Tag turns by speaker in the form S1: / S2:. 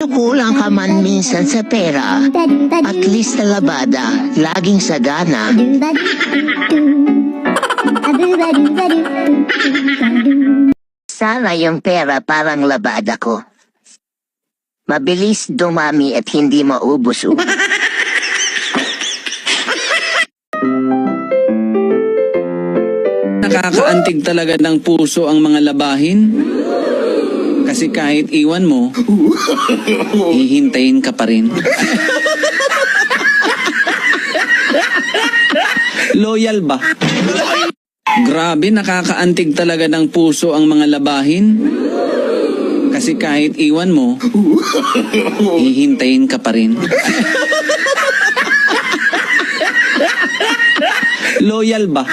S1: kulang ka man minsan sa pera, at least na labada, laging sagana. Sana yung pera parang labada ko. Mabilis dumami at hindi maubos.
S2: Nakakaantig talaga ng puso ang mga labahin. Kasi kahit iwan mo, hihintayin ka pa rin. Loyal ba? Grabe, nakakaantig talaga ng puso ang mga labahin. Kasi kahit iwan mo, hihintayin ka pa rin. Loyal ba?